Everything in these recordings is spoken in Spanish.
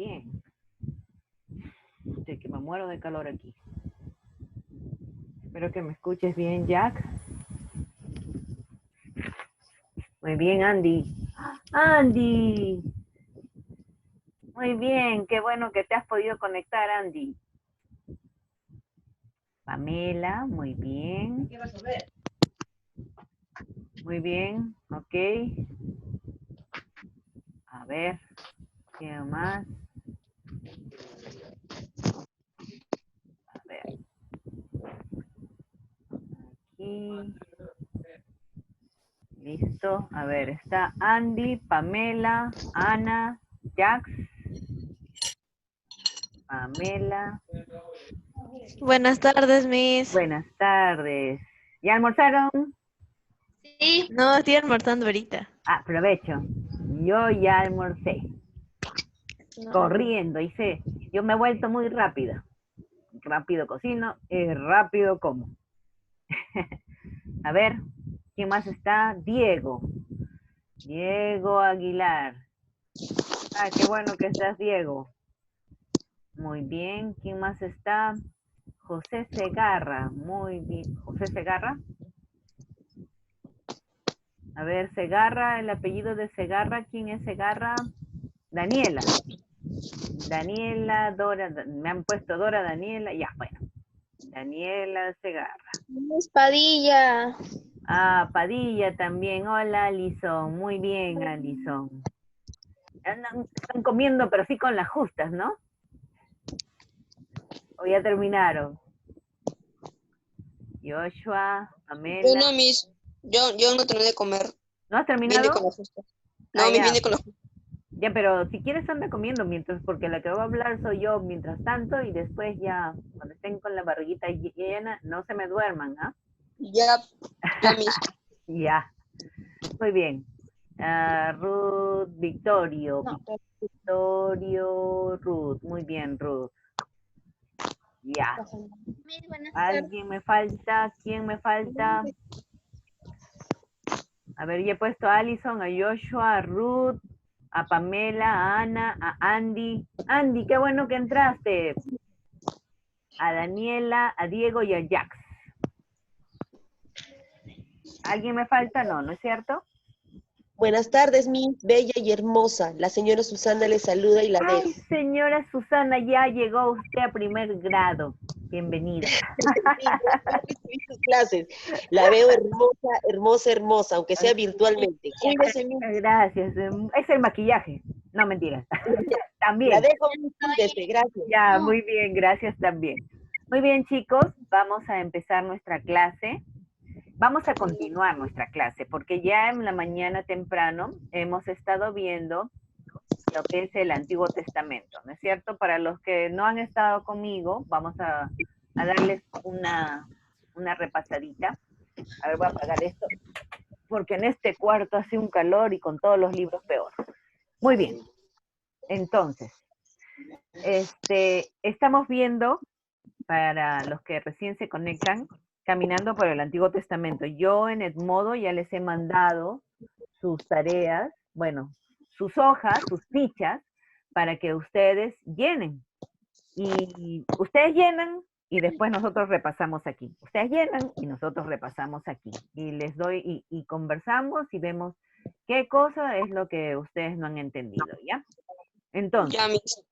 bien. Estoy que me muero de calor aquí. Espero que me escuches bien, Jack. Muy bien, Andy. ¡Andy! Muy bien, qué bueno que te has podido conectar, Andy. Pamela, muy bien. ¿Qué vas a ver? Muy bien, ok. A ver, ¿qué más? A ver. Aquí. Listo. A ver, está Andy, Pamela, Ana, Jax, Pamela. Buenas tardes, Miss. Buenas tardes. ¿Ya almorzaron? Sí. No, estoy almorzando ahorita. Ah, provecho. Yo ya almorcé. No. Corriendo, hice. Yo me he vuelto muy rápida. Rápido cocino y rápido como. A ver, ¿quién más está? Diego. Diego Aguilar. Ah, qué bueno que estás, Diego. Muy bien. ¿Quién más está? José Segarra. Muy bien. José Segarra. A ver, Segarra, el apellido de Segarra. ¿Quién es Segarra? Daniela. Daniela, Dora, me han puesto Dora, Daniela, ya, bueno. Daniela Segarra. Padilla. Ah, Padilla también. Hola, Alison. Muy bien, Alison. Están comiendo, pero sí con las justas, ¿no? O ya terminaron. Joshua, Yo Pamela. no, Miss. Yo no terminé de comer. ¿No has Vine terminado? con la justa. Ah, No, Miss, ya. vine con la justa. Ya, pero si quieres anda comiendo mientras, porque la que va a hablar soy yo mientras tanto y después ya, cuando estén con la barriguita llena, no se me duerman, ¿ah? Ya, Miss. Ya, muy bien. Ruth, Victorio, No. Victorio, Ruth, muy bien, Ruth. Ya. Miss, buenas tardes. ¿Alguien me falta? ¿Quién me falta? A ver, ya he puesto a Alison, a Joshua, a Ruth, a Pamela, a Ana, a Andy. Andy, qué bueno que entraste. A Daniela, a Diego y a Jax. ¿Alguien me falta? No, ¿no es cierto? Buenas tardes, Miss, bella y hermosa. La señora Susana le saluda y la Ay, dejo. señora Susana, ya llegó usted a primer grado. Bienvenida. Sí, ya recibí sus clases. La veo hermosa, hermosa, hermosa, aunque sea virtualmente. Cuídese, Miss. Gracias. Es el maquillaje. No, mentira. La También. dejo, Miss, cuídese. Gracias. Ya, muy bien, gracias también. Muy bien, chicos, vamos a empezar nuestra clase. Vamos a continuar nuestra clase, porque ya en la mañana temprano hemos estado viendo lo que es el Antiguo Testamento, ¿no es cierto? Para los que no han estado conmigo, vamos a darles una repasadita. A ver, voy a apagar esto, porque en este cuarto hace un calor y con todos los libros peor. Muy bien, entonces, estamos viendo, para los que recién se conectan, caminando por el Antiguo Testamento. Yo en Edmodo ya les he mandado sus tareas, bueno, sus hojas, sus fichas, para que ustedes llenen. Y ustedes llenan y después nosotros repasamos aquí. Ustedes llenan y nosotros repasamos aquí. Y les doy y conversamos y vemos qué cosa es lo que ustedes no han entendido, ¿ya? Entonces, Ya, Miss.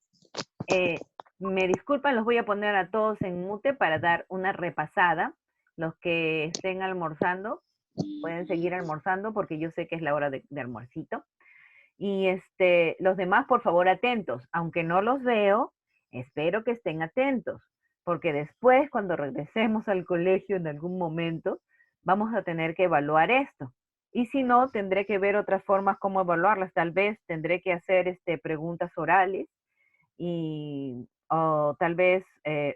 me disculpan, los voy a poner a todos en mute para dar una repasada. Los que estén almorzando, pueden seguir almorzando porque yo sé que es la hora de almuercito. Y los demás, por favor, atentos. Aunque no los veo, espero que estén atentos, porque después, cuando regresemos al colegio en algún momento, vamos a tener que evaluar esto. Y si no, tendré que ver otras formas como evaluarlas. Tal vez tendré que hacer preguntas orales o tal vez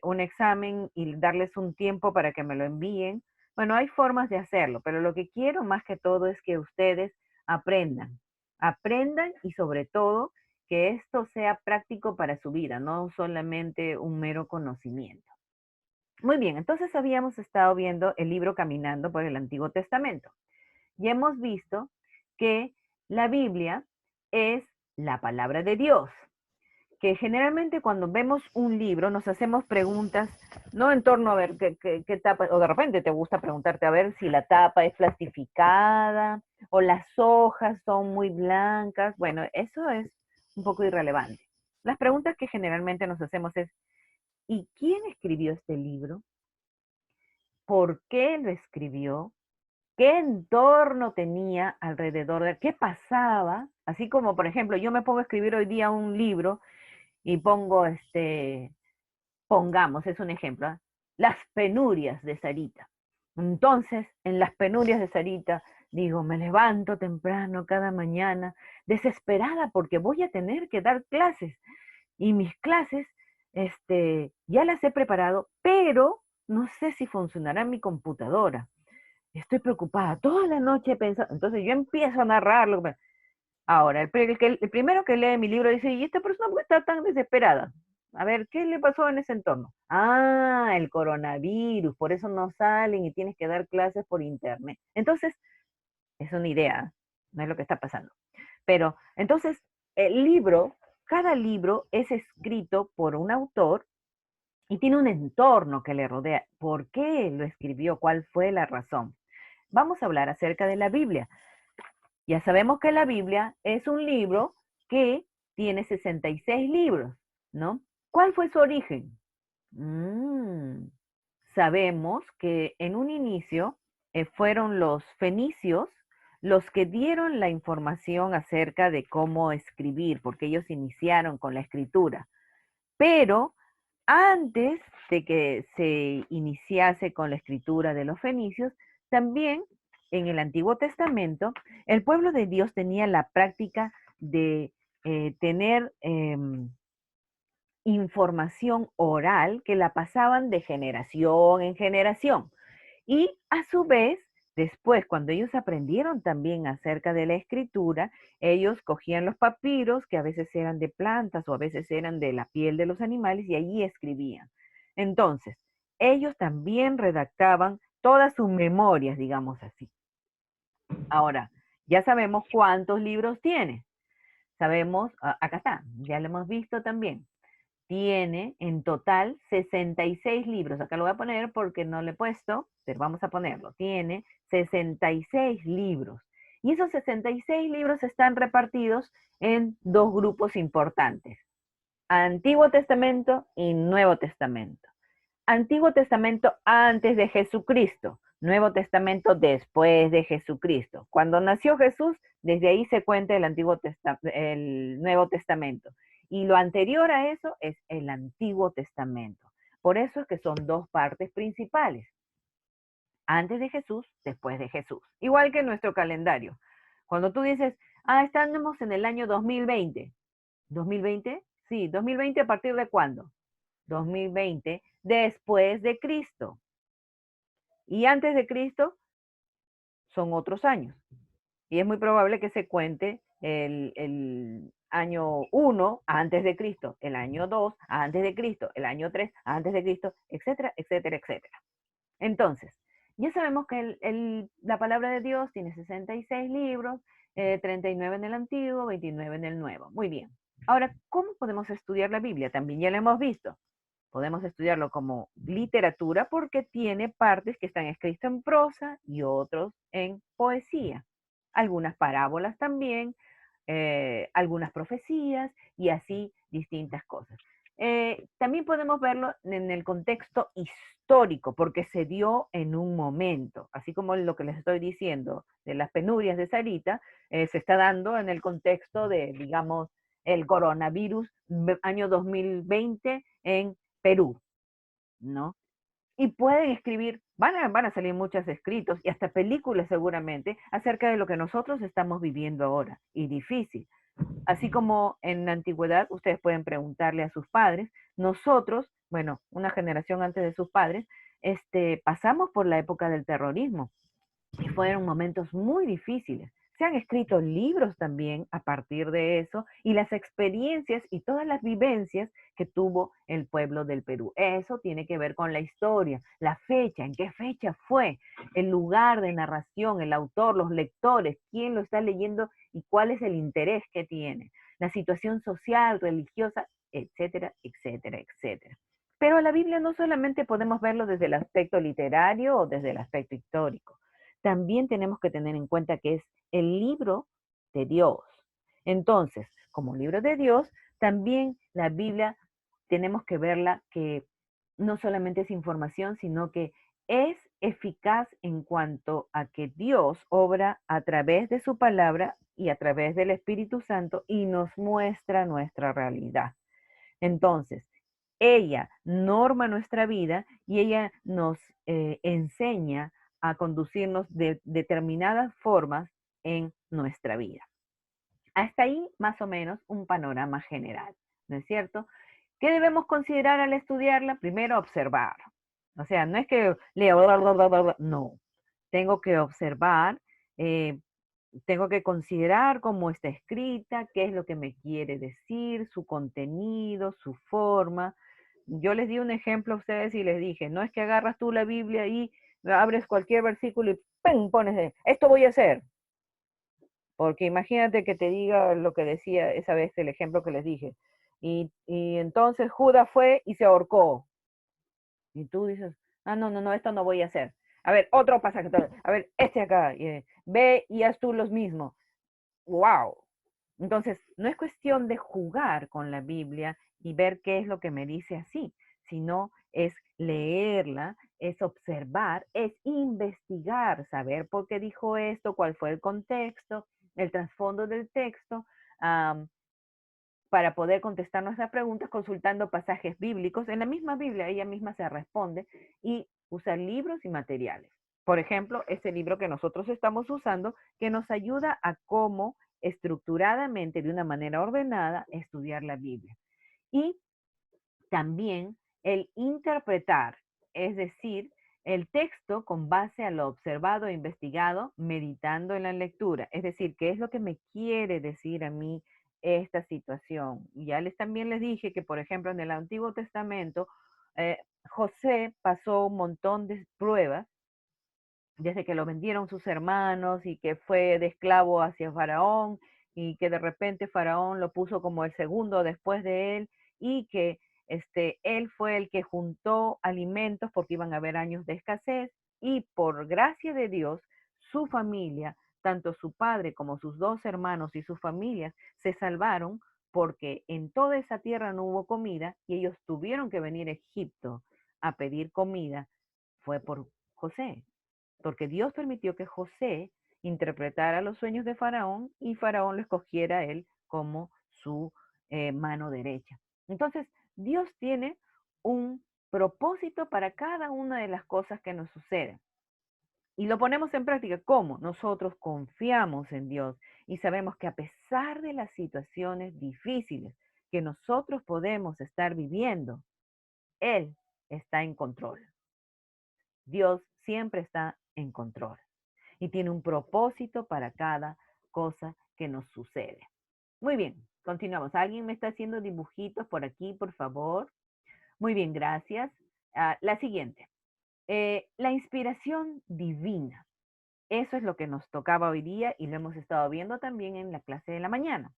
un examen y darles un tiempo para que me lo envíen. Bueno, hay formas de hacerlo, pero lo que quiero más que todo es que ustedes aprendan y sobre todo que esto sea práctico para su vida, no solamente un mero conocimiento. Muy bien, entonces habíamos estado viendo el libro Caminando por el Antiguo Testamento y hemos visto que la Biblia es la palabra de Dios, que generalmente cuando vemos un libro nos hacemos preguntas, no en torno a ver qué tapa, o de repente te gusta preguntarte a ver si la tapa es plastificada o las hojas son muy blancas. Bueno, eso es un poco irrelevante. Las preguntas que generalmente nos hacemos es, ¿y quién escribió este libro? ¿Por qué lo escribió? ¿Qué entorno tenía alrededor de él? ¿Qué pasaba? Así como, por ejemplo, yo me pongo a escribir hoy día un libro y pongo, pongamos, es un ejemplo, ¿eh? Las penurias de Sarita. Entonces, en las penurias de Sarita, digo, me levanto temprano cada mañana, desesperada porque voy a tener que dar clases. Y mis clases, ya las he preparado, pero no sé si funcionará en mi computadora. Estoy preocupada, toda la noche pensando, entonces yo empiezo a narrarlo. Ahora, el primero que lee mi libro dice, ¿y esta persona por qué está tan desesperada? A ver, ¿qué le pasó en ese entorno? Ah, el coronavirus, por eso no salen y tienes que dar clases por internet. Entonces, es una idea, no es lo que está pasando. Pero, entonces, el libro, cada libro es escrito por un autor y tiene un entorno que le rodea. ¿Por qué lo escribió? ¿Cuál fue la razón? Vamos a hablar acerca de la Biblia. Ya sabemos que la Biblia es un libro que tiene 66 libros, ¿no? ¿Cuál fue su origen? Sabemos que en un inicio fueron los fenicios los que dieron la información acerca de cómo escribir, porque ellos iniciaron con la escritura. Pero antes de que se iniciase con la escritura de los fenicios, también en el Antiguo Testamento, el pueblo de Dios tenía la práctica de tener información oral que la pasaban de generación en generación. Y a su vez, después, cuando ellos aprendieron también acerca de la escritura, ellos cogían los papiros, que a veces eran de plantas o a veces eran de la piel de los animales, y allí escribían. Entonces, ellos también redactaban todas sus memorias, digamos así. Ahora, ya sabemos cuántos libros tiene. Sabemos, acá está, ya lo hemos visto también. Tiene en total 66 libros. Acá lo voy a poner porque no lo he puesto, pero vamos a ponerlo. Tiene 66 libros. Y esos 66 libros están repartidos en dos grupos importantes. Antiguo Testamento y Nuevo Testamento. Antiguo Testamento antes de Jesucristo. Nuevo Testamento después de Jesucristo. Cuando nació Jesús, desde ahí se cuenta el Nuevo Testamento. Y lo anterior a eso es el Antiguo Testamento. Por eso es que son dos partes principales. Antes de Jesús, después de Jesús. Igual que nuestro calendario. Cuando tú dices, estamos en el año 2020. ¿2020? Sí, 2020 a partir de cuándo? 2020 después de Cristo. Y antes de Cristo son otros años. Y es muy probable que se cuente el año 1 antes de Cristo, el año 2 antes de Cristo, el año 3 antes de Cristo, etcétera, etcétera, etcétera. Entonces, ya sabemos que la palabra de Dios tiene 66 libros, 39 en el Antiguo, 29 en el Nuevo. Muy bien. Ahora, ¿cómo podemos estudiar la Biblia? También ya lo hemos visto. Podemos estudiarlo como literatura porque tiene partes que están escritas en prosa y otros en poesía. Algunas parábolas también, algunas profecías y así distintas cosas. También podemos verlo en el contexto histórico, porque se dio en un momento, así como lo que les estoy diciendo de las penurias de Sarita, se está dando en el contexto de, digamos, el coronavirus año 2020 en Perú, ¿no? Y pueden escribir, van a salir muchos escritos y hasta películas seguramente acerca de lo que nosotros estamos viviendo ahora, y difícil. Así como en la antigüedad ustedes pueden preguntarle a sus padres, nosotros, bueno, una generación antes de sus padres, pasamos por la época del terrorismo y fueron momentos muy difíciles. Se han escrito libros también a partir de eso y las experiencias y todas las vivencias que tuvo el pueblo del Perú. Eso tiene que ver con la historia, la fecha, en qué fecha fue, el lugar de narración, el autor, los lectores, quién lo está leyendo y cuál es el interés que tiene, la situación social, religiosa, etcétera, etcétera, etcétera. Pero la Biblia no solamente podemos verlo desde el aspecto literario o desde el aspecto histórico. También tenemos que tener en cuenta que es el libro de Dios. Entonces, como libro de Dios, también la Biblia tenemos que verla que no solamente es información, sino que es eficaz en cuanto a que Dios obra a través de su palabra y a través del Espíritu Santo y nos muestra nuestra realidad. Entonces, ella norma nuestra vida y ella nos enseña a conducirnos de determinadas formas en nuestra vida. Hasta ahí, más o menos, un panorama general, ¿no es cierto? ¿Qué debemos considerar al estudiarla? Primero, observar. O sea, no es que leo, bla, bla, bla, bla, bla, no. Tengo que observar, eh, tengo que considerar cómo está escrita, qué es lo que me quiere decir, su contenido, su forma. Yo les di un ejemplo a ustedes y les dije, no es que agarras tú la Biblia y abres cualquier versículo y ¡pum! Pones, esto voy a hacer. Porque imagínate que te diga lo que decía esa vez, el ejemplo que les dije. Y entonces Judas fue y se ahorcó. Y tú dices, ah, no, no, no, esto no voy a hacer. A ver, otro pasaje. A ver, este acá. Ve y haz tú los mismos. ¡Wow! Entonces, no es cuestión de jugar con la Biblia y ver qué es lo que me dice así, sino es leerla, es observar, es investigar, saber por qué dijo esto, cuál fue el contexto, el trasfondo del texto, para poder contestar nuestras preguntas consultando pasajes bíblicos. En la misma Biblia ella misma se responde y usar libros y materiales. Por ejemplo, este libro que nosotros estamos usando que nos ayuda a cómo estructuradamente, de una manera ordenada, estudiar la Biblia. Y también el interpretar, es decir, el texto con base a lo observado e investigado, meditando en la lectura. Es decir, ¿qué es lo que me quiere decir a mí esta situación? Ya también les dije que, por ejemplo, en el Antiguo Testamento, José pasó un montón de pruebas desde que lo vendieron sus hermanos y que fue de esclavo hacia Faraón y que de repente Faraón lo puso como el segundo después de él y que él fue el que juntó alimentos porque iban a haber años de escasez y por gracia de Dios, su familia, tanto su padre como sus dos hermanos y sus familias, se salvaron porque en toda esa tierra no hubo comida y ellos tuvieron que venir a Egipto a pedir comida. Fue por José, porque Dios permitió que José interpretara los sueños de Faraón y Faraón lo escogiera a él como su mano derecha. Entonces, Dios tiene un propósito para cada una de las cosas que nos suceden. Y lo ponemos en práctica. ¿Cómo? Nosotros confiamos en Dios y sabemos que a pesar de las situaciones difíciles que nosotros podemos estar viviendo, Él está en control. Dios siempre está en control y tiene un propósito para cada cosa que nos sucede. Muy bien, continuamos. ¿Alguien me está haciendo dibujitos por aquí, por favor? Muy bien, gracias. La siguiente. La inspiración divina. Eso es lo que nos tocaba hoy día y lo hemos estado viendo también en la clase de la mañana.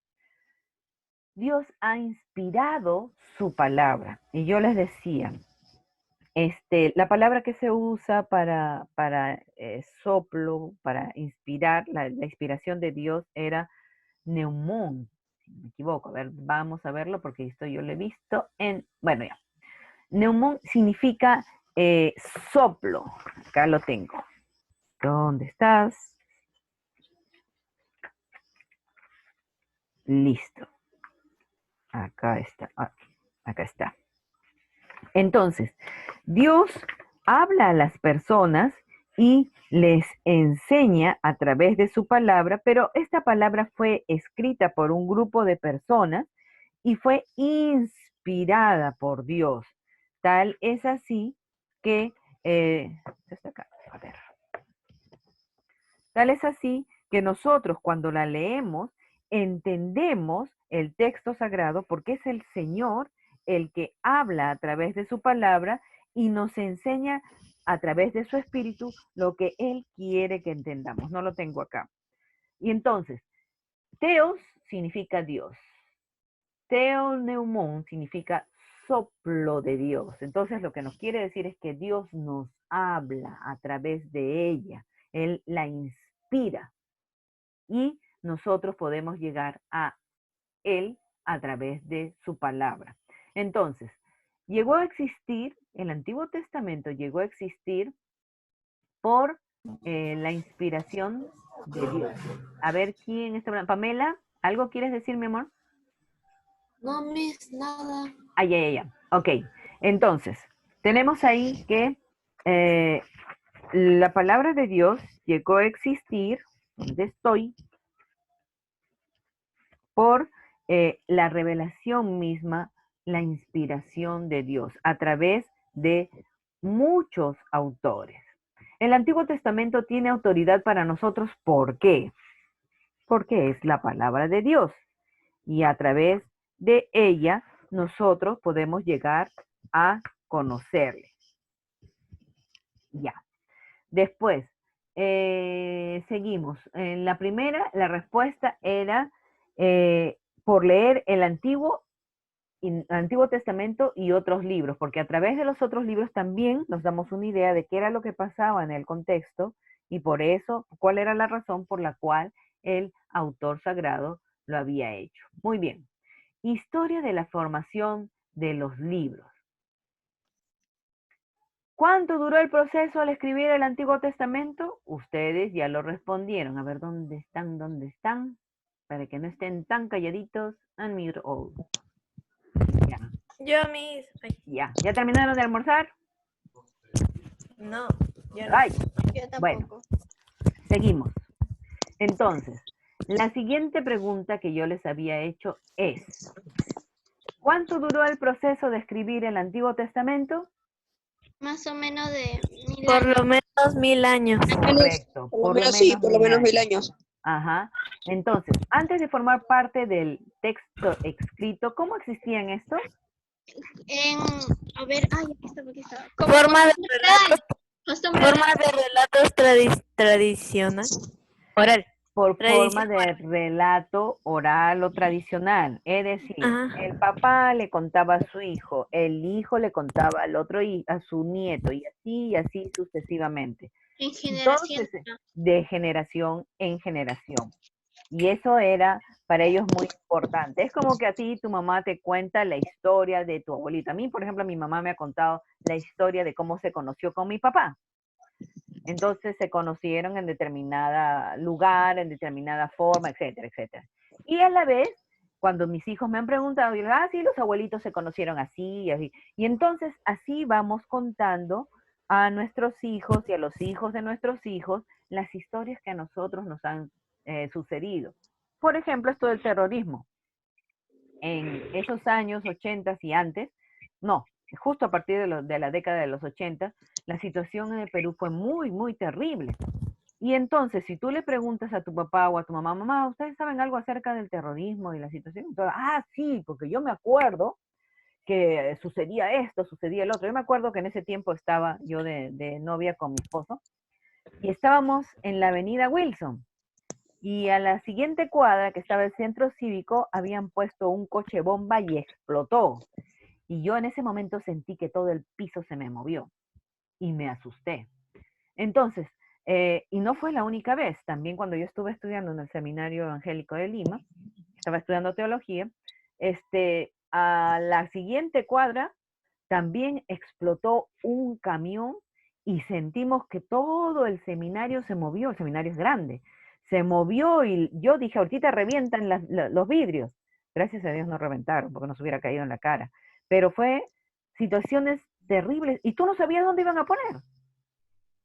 Dios ha inspirado su palabra. Y yo les decía, la palabra que se usa para soplo, para inspirar, la inspiración de Dios era neumón, si no me equivoco. A ver, vamos a verlo porque esto yo lo he visto bueno, ya. Neumón significa soplo. Acá lo tengo. ¿Dónde estás? Listo. Acá está. Acá está. Entonces, Dios habla a las personas y les enseña a través de su palabra, pero esta palabra fue escrita por un grupo de personas y fue inspirada por Dios. Tal es así que, tal es así que nosotros cuando la leemos entendemos el texto sagrado porque es el Señor el que habla a través de su palabra y nos enseña a través de su espíritu lo que Él quiere que entendamos. No lo tengo acá. Y entonces, Teos significa Dios. Theoneumon significa soplo de Dios. Entonces lo que nos quiere decir es que Dios nos habla a través de ella. Él la inspira y nosotros podemos llegar a Él a través de su palabra. Entonces, llegó a existir, el Antiguo Testamento llegó a existir por la inspiración de Dios. A ver quién está hablando. Pamela, ¿algo quieres decir, mi amor? No, Miss, nada. Ya. Ok. Entonces, tenemos ahí que la palabra de Dios llegó a existir, donde estoy, por la revelación misma, la inspiración de Dios, a través de muchos autores. El Antiguo Testamento tiene autoridad para nosotros, ¿por qué? Porque es la palabra de Dios y a través de ella nosotros podemos llegar a conocerle. Ya. Después, seguimos. En la primera, la respuesta era por leer el Antiguo Testamento y otros libros, porque a través de los otros libros también nos damos una idea de qué era lo que pasaba en el contexto y por eso, cuál era la razón por la cual el autor sagrado lo había hecho. Muy bien. Historia de la formación de los libros. ¿Cuánto duró el proceso al escribir el Antiguo Testamento? Ustedes ya lo respondieron. A ver, ¿dónde están? ¿Dónde están? Para que no estén tan calladitos. Unmute all. Ya. Yo, Miss. Ay, Ya. ¿Ya terminaron de almorzar? no, yo no. Ay, Yo tampoco. bueno, seguimos. Entonces, la siguiente pregunta que yo les había hecho es, ¿cuánto duró el proceso de escribir el Antiguo Testamento? Más o menos de 1000 Por años. lo menos 1000 años. Correcto. Por lo menos sí, por lo menos 1000 años. Ajá. Entonces, antes de formar parte del texto escrito, ¿cómo existían estos? A ver, aquí estaba. Forma de Costumbre Forma de relatos tradicional. Oral. Por forma Tradicional. de relato oral o tradicional. Es decir, Ajá. el papá le contaba a su hijo, el hijo le contaba al otro a su nieto, y así sucesivamente. En generación. Entonces, de generación en generación. Y eso era para ellos muy importante. Es como que a ti tu mamá te cuenta la historia de tu abuelita. A mí, por ejemplo, mi mamá me ha contado la historia de cómo se conoció con mi papá. Entonces se conocieron en determinada lugar, en determinada forma, etcétera, etcétera. Y a la vez, cuando mis hijos me han preguntado, yo digo, sí, los abuelitos se conocieron así y así. Y entonces así vamos contando a nuestros hijos y a los hijos de nuestros hijos las historias que a nosotros nos han sucedido. Por ejemplo, esto del terrorismo. En esos años 80 y antes, no, justo a partir de la década de los 80, la situación en el Perú fue muy, muy terrible. Y entonces, si tú le preguntas a tu papá o a tu mamá, mamá, ¿ustedes saben algo acerca del terrorismo y la situación? Entonces, sí, porque yo me acuerdo que sucedía esto, sucedía el otro. Yo me acuerdo que en ese tiempo estaba yo de novia con mi esposo y estábamos en la avenida Wilson. Y a la siguiente cuadra, que estaba el centro cívico, habían puesto un coche bomba y explotó. Y yo en ese momento sentí que todo el piso se me movió y me asusté. Entonces, y no fue la única vez, también cuando yo estuve estudiando en el Seminario Evangélico de Lima, estaba estudiando teología, a la siguiente cuadra también explotó un camión y sentimos que todo el seminario se movió, el seminario es grande, se movió y yo dije, ahorita revientan los vidrios. Gracias a Dios no reventaron porque nos hubiera caído en la cara. Pero fue situaciones terribles y tú no sabías dónde iban a poner.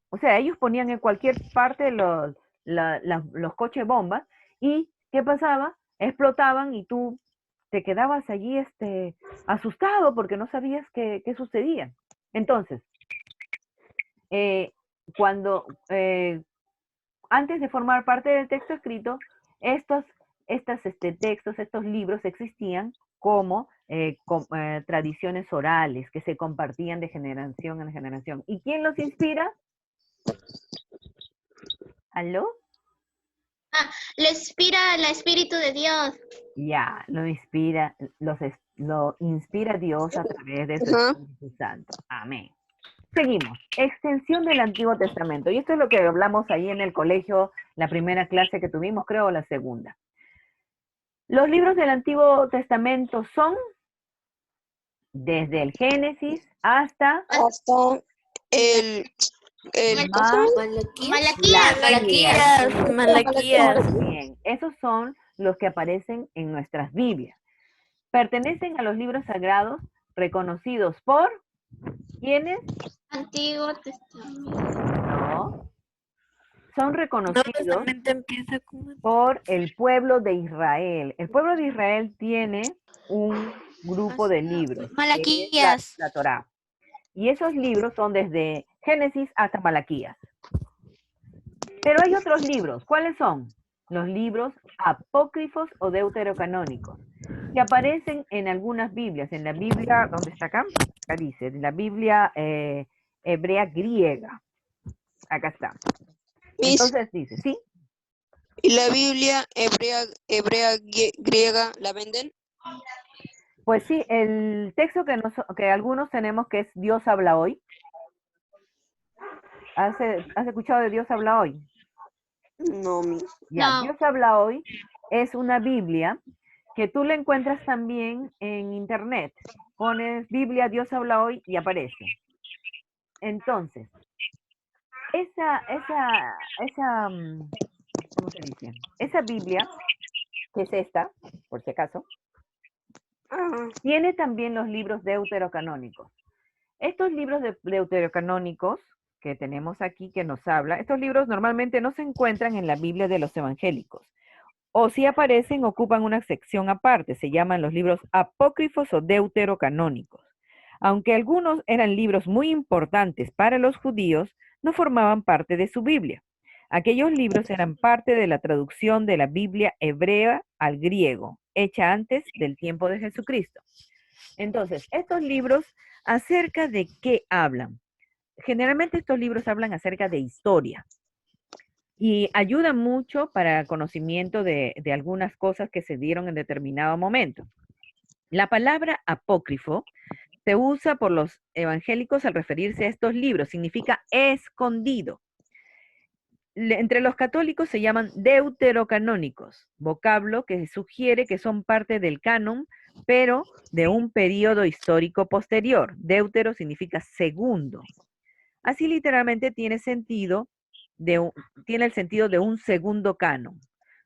O sea, ellos ponían en cualquier parte los coches bombas y ¿qué pasaba? Explotaban y tú te quedabas allí asustado porque no sabías qué sucedía. Entonces, antes de formar parte del texto escrito, estos textos, estos libros existían como tradiciones orales que se compartían de generación en generación. ¿Y quién los inspira? ¿Aló? lo inspira el Espíritu de Dios. Ya, lo inspira Dios a través de su Ajá. Espíritu Santo. Amén. Seguimos. Extensión del Antiguo Testamento. Y esto es lo que hablamos ahí en el colegio, la primera clase que tuvimos, creo, o la segunda. Los libros del Antiguo Testamento son desde el Génesis hasta Hasta el Malaquías. Muy bien. Esos son los que aparecen en nuestras Biblias. Pertenecen a los libros sagrados reconocidos por ¿quiénes? Antiguo Testamento. No. Son Nuevo reconocidos Testamento empieza con... por el pueblo de Israel. El pueblo de Israel tiene un grupo de libros, que es Malaquías. la Torá. Y esos libros son desde Génesis hasta Malaquías. Pero hay otros libros. ¿Cuáles son? Los libros apócrifos o deuterocanónicos, que aparecen en algunas Biblias. En la Biblia, ¿dónde está acá? Acá dice, en la Biblia hebrea griega. Acá está. Entonces dice, ¿sí? ¿Y la Biblia hebrea griega la venden? Pues sí, el texto que algunos tenemos que es Dios habla hoy. ¿Has escuchado de Dios habla hoy? No, Ya, no. Dios habla hoy es una Biblia que tú la encuentras también en internet. Pones Biblia, Dios habla hoy y aparece. Entonces, ¿cómo se dice? Esa Biblia, que es esta, por si acaso, tiene también los libros deuterocanónicos. Estos libros deuterocanónicos que tenemos aquí, que nos habla, estos libros normalmente no se encuentran en la Biblia de los evangélicos. O si aparecen, ocupan una sección aparte, se llaman los libros apócrifos o deuterocanónicos. Aunque algunos eran libros muy importantes para los judíos, no formaban parte de su Biblia. Aquellos libros eran parte de la traducción de la Biblia hebrea al griego, hecha antes del tiempo de Jesucristo. Entonces, estos libros, ¿acerca de qué hablan? Generalmente estos libros hablan acerca de historia y ayudan mucho para el conocimiento de algunas cosas que se dieron en determinado momento. La palabra apócrifo se usa por los evangélicos al referirse a estos libros, significa escondido. Entre los católicos se llaman deuterocanónicos, vocablo que sugiere que son parte del canon, pero de un periodo histórico posterior. Deutero significa segundo. Así literalmente tiene el sentido de un segundo canon.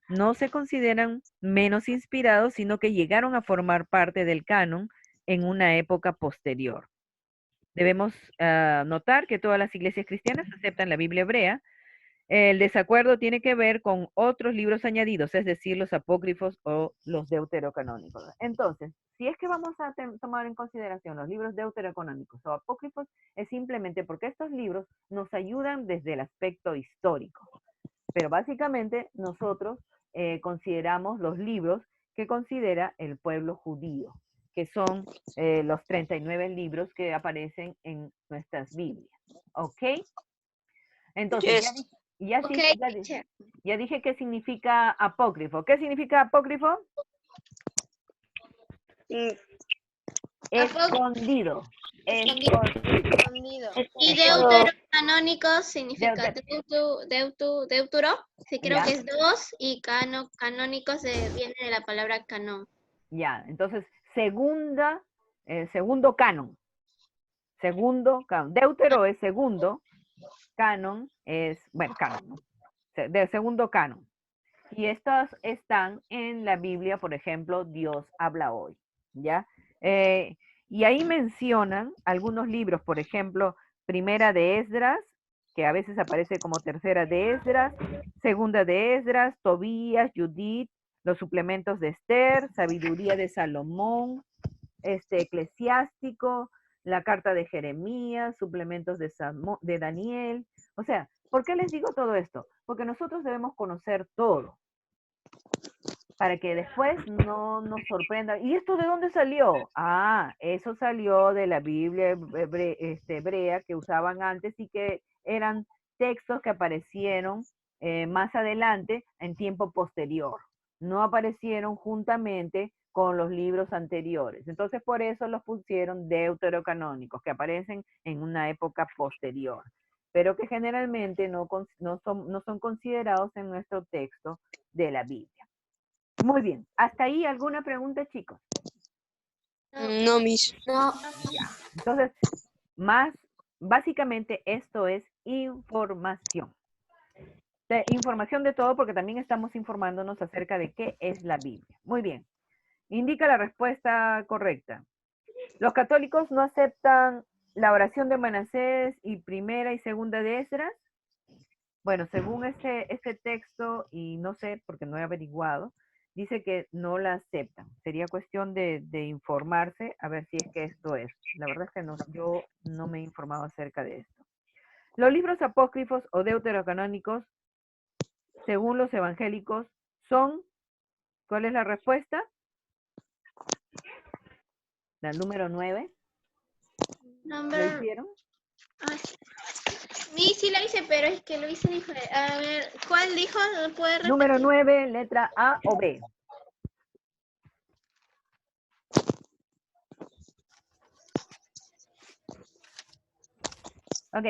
No se consideran menos inspirados, sino que llegaron a formar parte del canon en una época posterior. Debemos notar que todas las iglesias cristianas aceptan la Biblia hebrea. El desacuerdo tiene que ver con otros libros añadidos, es decir, los apócrifos o los deuterocanónicos. Entonces, si es que vamos a tomar en consideración los libros deuterocanónicos o apócrifos, es simplemente porque estos libros nos ayudan desde el aspecto histórico. Pero básicamente nosotros consideramos los libros que considera el pueblo judío, que son los 39 libros que aparecen en nuestras Biblias. ¿Ok? Entonces, ya dije qué significa apócrifo. ¿Qué significa apócrifo? Escondido. Escondido. Y deuterocanónico significa deuturo, sí, creo que es dos, y canónico se viene de la palabra canon. Ya, entonces, segundo canon. Segundo canon. Deutero es segundo, canon es, bueno, canon, ¿no? De segundo canon. Y estas están en la Biblia, por ejemplo, Dios habla hoy, ¿ya? Y ahí mencionan algunos libros, por ejemplo, Primera de Esdras, que a veces aparece como Tercera de Esdras, Segunda de Esdras, Tobías, Judith, los suplementos de Esther, Sabiduría de Salomón, Eclesiástico, la carta de Jeremías, suplementos de Daniel. O sea, ¿por qué les digo todo esto? Porque nosotros debemos conocer todo, para que después no nos sorprenda. ¿Y esto de dónde salió? Ah, eso salió de la Biblia hebrea que usaban antes y que eran textos que aparecieron más adelante, en tiempo posterior. No aparecieron juntamente con los libros anteriores. Entonces, por eso los pusieron deuterocanónicos, que aparecen en una época posterior, pero que generalmente no son considerados en nuestro texto de la Biblia. Muy bien. ¿Hasta ahí alguna pregunta, chicos? No, Miss. No. Ya. Entonces, básicamente esto es información. Información de todo, porque también estamos informándonos acerca de qué es la Biblia. Muy bien. Indica la respuesta correcta. Los católicos no aceptan la oración de Manasés y primera y segunda de Esdras. Bueno, según este texto, y no sé porque no he averiguado, dice que no la aceptan. Sería cuestión de informarse a ver si es que esto es. La verdad es que no, yo no me he informado acerca de esto. Los libros apócrifos o deuterocanónicos, según los evangélicos, son, ¿cuál es la respuesta? La número 9. ¿Lo Number... hicieron? Ay. Sí la hice, pero es que lo hice diferente. A ver, ¿cuál dijo? ¿Puede repetir? Número 9, letra A o B. Ok,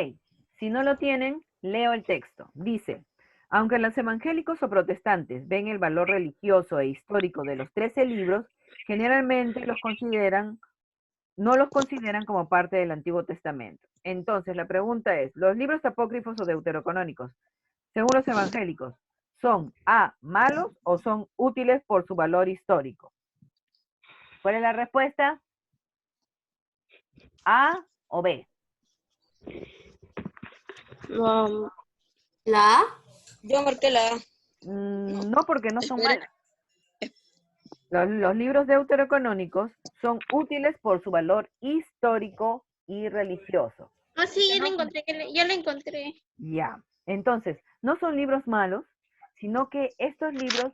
si no lo tienen, leo el texto. Dice, aunque los evangélicos o protestantes ven el valor religioso e histórico de los 13 libros, generalmente no los consideran como parte del Antiguo Testamento. Entonces, la pregunta es, ¿los libros apócrifos o deuterocanónicos, según los evangélicos, son A, malos o son útiles por su valor histórico? ¿Cuál es la respuesta? ¿A o B? ¿La A? Yo marqué la A. No, porque no son Espera. malas. Los libros deuterocanónicos son útiles por su valor histórico y religioso. Ah, sí, ya lo encontré, ya lo encontré. Ya. Entonces, no son libros malos, sino que estos libros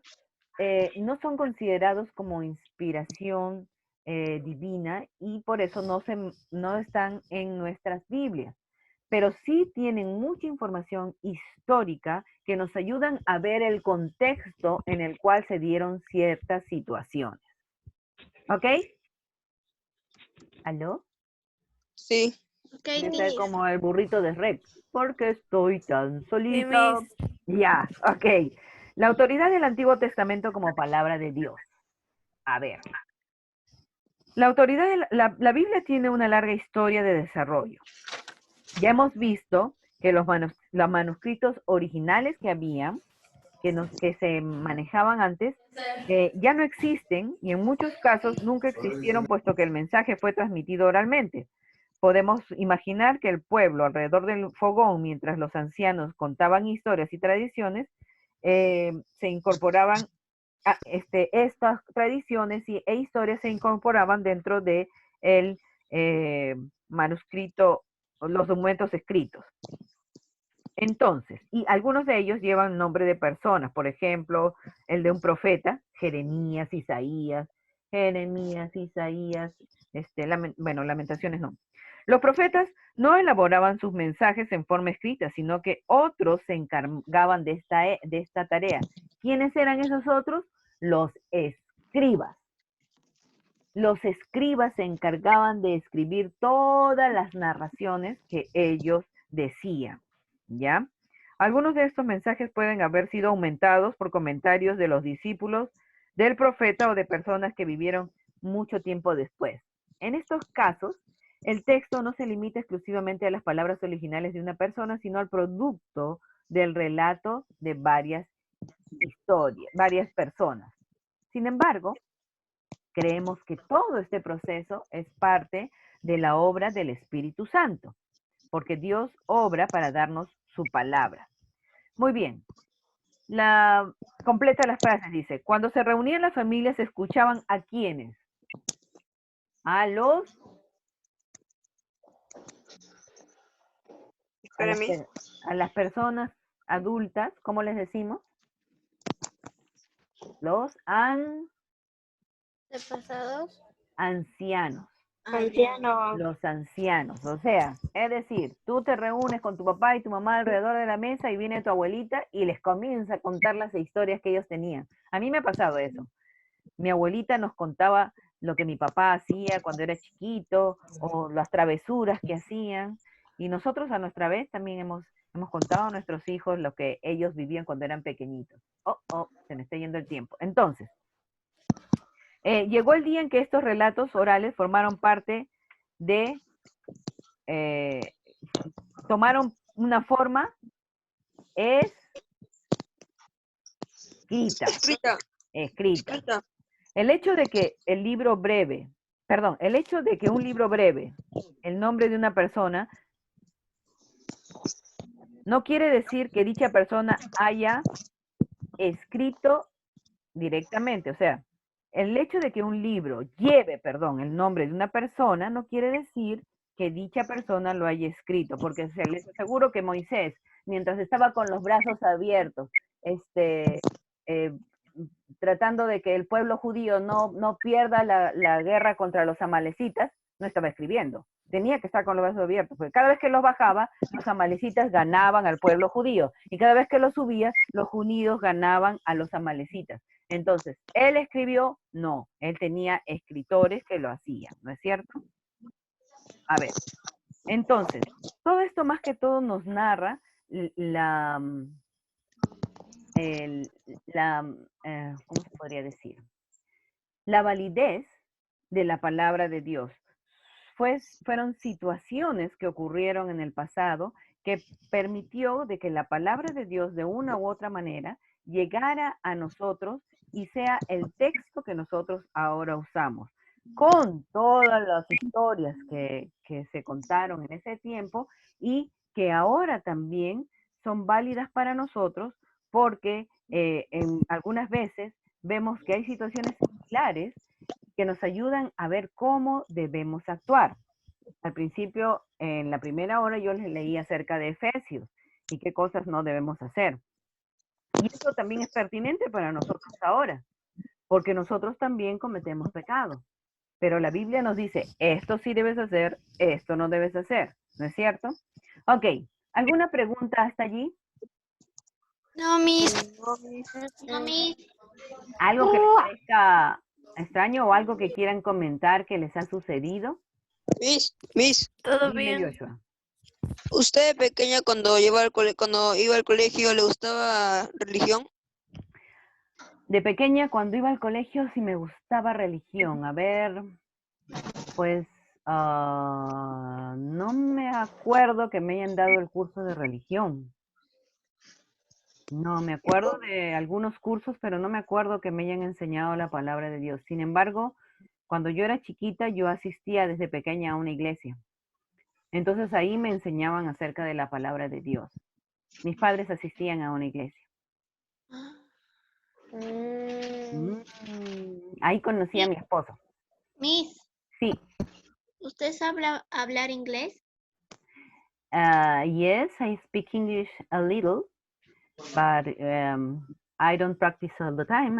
no son considerados como inspiración divina y por eso no están en nuestras Biblias. Pero sí tienen mucha información histórica que nos ayudan a ver el contexto en el cual se dieron ciertas situaciones. ¿Ok? ¿Aló? Sí. Okay, Está como el burrito de Rex. Porque estoy tan solita. Miss. Ya, ok. La autoridad del Antiguo Testamento como palabra de Dios. A ver. La autoridad de la Biblia tiene una larga historia de desarrollo. Ya hemos visto que los manuscritos originales que había, que se manejaban antes, ya no existen y en muchos casos nunca existieron puesto que el mensaje fue transmitido oralmente. Podemos imaginar que el pueblo alrededor del fogón, mientras los ancianos contaban historias y tradiciones, se incorporaban estas tradiciones e historias se incorporaban dentro de el manuscrito, los documentos escritos. Entonces, y algunos de ellos llevan nombre de personas, por ejemplo, el de un profeta, Jeremías, Isaías, bueno, Lamentaciones no. Los profetas no elaboraban sus mensajes en forma escrita, sino que otros se encargaban de esta tarea. ¿Quiénes eran esos otros? Los escribas. Los escribas se encargaban de escribir todas las narraciones que ellos decían, ¿ya? Algunos de estos mensajes pueden haber sido aumentados por comentarios de los discípulos del profeta o de personas que vivieron mucho tiempo después. En estos casos, el texto no se limita exclusivamente a las palabras originales de una persona, sino al producto del relato de varias historias, varias personas. Sin embargo, creemos que todo este proceso es parte de la obra del Espíritu Santo, porque Dios obra para darnos su palabra. Muy bien. Completa las frases, dice, cuando se reunían las familias, ¿se escuchaban a quiénes? A las personas adultas, ¿cómo les decimos? Los ¿De pasados? ancianos. Anciano. Los ancianos. O sea, es decir, tú te reúnes con tu papá y tu mamá alrededor de la mesa y viene tu abuelita y les comienza a contar las historias que ellos tenían. A mí me ha pasado eso. Mi abuelita nos contaba lo que mi papá hacía cuando era chiquito o las travesuras que hacían. Y nosotros a nuestra vez también hemos contado a nuestros hijos lo que ellos vivían cuando eran pequeñitos. Se me está yendo el tiempo. Entonces, llegó el día en que estos relatos orales formaron parte de, tomaron una forma escrita. El hecho de que el hecho de que un libro breve, el nombre de una persona, no quiere decir que dicha persona haya escrito directamente. O sea, el hecho de que un libro lleve, el nombre de una persona, no quiere decir que dicha persona lo haya escrito, porque les aseguro que Moisés, mientras estaba con los brazos abiertos, tratando de que el pueblo judío no pierda la guerra contra los amalecitas, no estaba escribiendo. Tenía que estar con los brazos abiertos, porque cada vez que los bajaba, los amalecitas ganaban al pueblo judío, y cada vez que los subía, los judíos ganaban a los amalecitas. Entonces, ¿él escribió? No, él tenía escritores que lo hacían, ¿no es cierto? A ver, entonces, todo esto más que todo nos narra ¿cómo se podría decir? La validez de la palabra de Dios. Fueron situaciones que ocurrieron en el pasado que permitió de que la palabra de Dios de una u otra manera llegara a nosotros y sea el texto que nosotros ahora usamos. Con todas las historias que se contaron en ese tiempo y que ahora también son válidas para nosotros porque en algunas veces vemos que hay situaciones similares que nos ayudan a ver cómo debemos actuar. Al principio, en la primera hora, yo les leí acerca de Efesios y qué cosas no debemos hacer. Y eso también es pertinente para nosotros ahora, porque nosotros también cometemos pecado. Pero la Biblia nos dice, esto sí debes hacer, esto no debes hacer, ¿no es cierto? Ok, ¿alguna pregunta hasta allí? No, Miss. No, Miss. ¿Algo que les parezca extraño o algo que quieran comentar que les ha sucedido? Miss, ¿Todo Dime, bien? Joshua. ¿usted de pequeña cuando iba al colegio le gustaba religión? De pequeña, cuando iba al colegio, sí me gustaba religión. A ver, pues no me acuerdo que me hayan dado el curso de religión. No, me acuerdo de algunos cursos, pero no me acuerdo que me hayan enseñado la palabra de Dios. Sin embargo, cuando yo era chiquita, yo asistía desde pequeña a una iglesia. Entonces ahí me enseñaban acerca de la palabra de Dios. Mis padres asistían a una iglesia. Ahí conocí a mi esposo. Miss, Sí. ¿usted sabe hablar inglés? Yes, I speak English a little, but I don't practice all the time.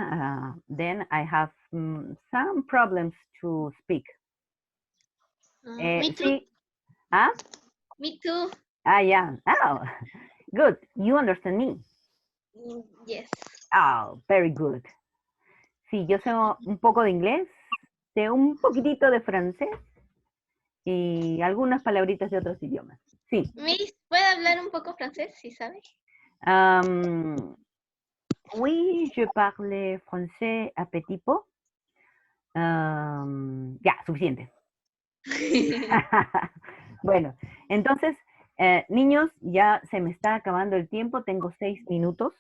Then I have some problems to speak. Me too. Sí. ¿Ah? Me too. Yeah. Oh, good. You understand me? Yes. Oh, very good. Sí, yo sé un poco de inglés, sé un poquitito de francés y algunas palabritas de otros idiomas. Sí. Miss, ¿puede hablar un poco francés, si sabe? Oui, je parle français à petit peu. Ya, suficiente. Bueno, entonces, niños, ya se me está acabando el tiempo, tengo 6 minutos,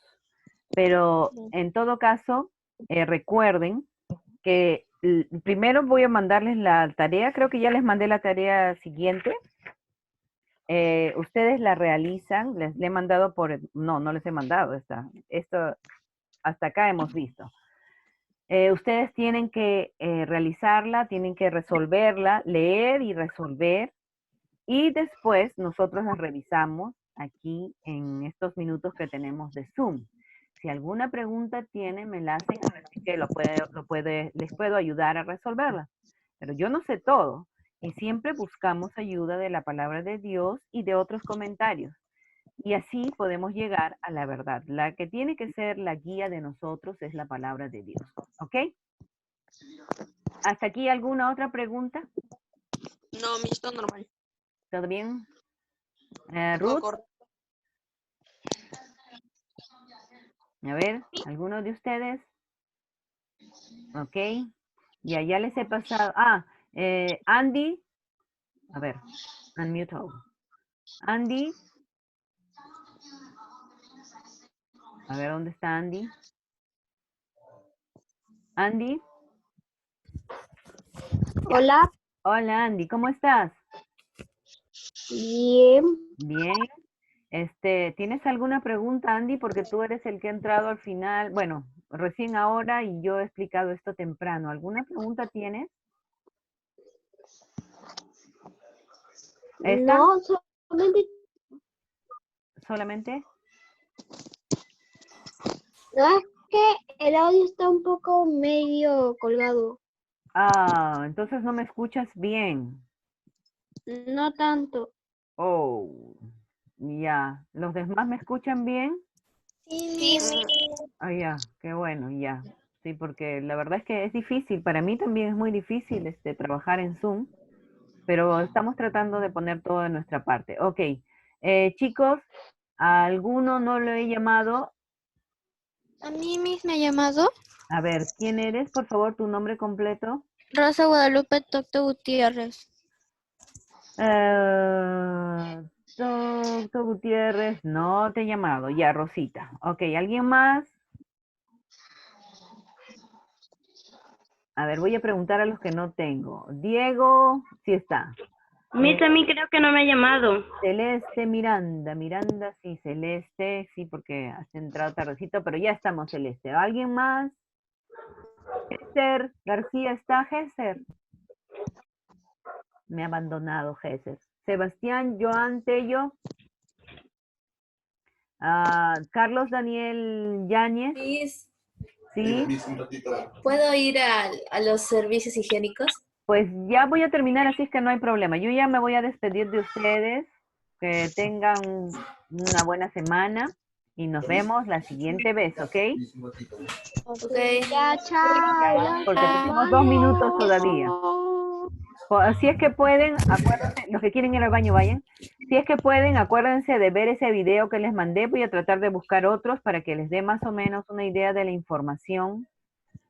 pero en todo caso, recuerden que primero voy a mandarles la tarea, creo que ya les mandé la tarea siguiente. Ustedes la realizan, les he mandado no les he mandado esto hasta acá hemos visto. Ustedes tienen que realizarla, tienen que resolverla, leer y resolver, y después nosotros la revisamos aquí en estos minutos que tenemos de Zoom. Si alguna pregunta tienen, me la hacen, a ver si que les puedo ayudar a resolverla. Pero yo no sé todo, Y siempre buscamos ayuda de la palabra de Dios y de otros comentarios. Y así podemos llegar a la verdad. La que tiene que ser la guía de nosotros es la palabra de Dios. ¿Ok? ¿Hasta aquí alguna otra pregunta? No, mi está normal. ¿Todo bien? No, Ruth, correcto. a ver, ¿alguno de ustedes? Ok. Ya les he pasado. Andy. A ver, unmute all. Andy. A ver, ¿dónde está Andy? Andy. Hola. Hola, Andy, ¿cómo estás? Bien. Bien. ¿Tienes alguna pregunta, Andy? Porque tú eres el que ha entrado al final, bueno, recién ahora y yo he explicado esto temprano. ¿Alguna pregunta tienes? ¿Esta? No, solamente. ¿Solamente? No, es que el audio está un poco medio colgado. Ah, entonces no me escuchas bien. No tanto. Oh, ya. ¿Los demás me escuchan bien? Sí. Ah, ya, qué bueno, ya. Sí, porque la verdad es que es difícil. Para mí también es muy difícil trabajar en Zoom, pero estamos tratando de poner todo de nuestra parte. Ok, chicos, a alguno no lo he llamado. ¿A mí misma ha llamado? A ver, ¿quién eres? Por favor, tu nombre completo. Rosa Guadalupe Tocto Gutiérrez. Doctor Gutiérrez, no te he llamado. Ya, Rosita. Ok, ¿alguien más? A ver, voy a preguntar a los que no tengo. Diego, sí está. Miss, a mí creo que no me ha llamado. Celeste, Miranda, sí, Celeste, sí, porque has entrado tardecito, pero ya estamos, Celeste. ¿Alguien más? Géser García, ¿está Géser? Me ha abandonado Géser. Sebastián, Joan Tello. Carlos Daniel Yáñez. Miss, Sí. ¿puedo ir a los servicios higiénicos? Pues ya voy a terminar, así es que no hay problema. Yo ya me voy a despedir de ustedes. Que tengan una buena semana y nos vemos la siguiente vez, ¿ok? Ok. Ya, chao. Porque tenemos 2 minutos todavía. Si es que pueden, acuérdense, los que quieren ir al baño vayan. Si es que pueden, acuérdense de ver ese video que les mandé. Voy a tratar de buscar otros para que les dé más o menos una idea de la información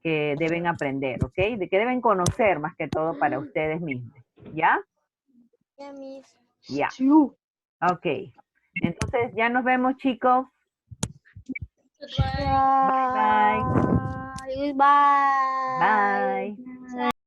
que deben aprender, ¿ok? De que deben conocer más que todo para ustedes mismos. ¿Ya? Ya, Miss. Ya. Ok. Entonces, ya nos vemos, chicos. Bye. Bye. Bye. Bye.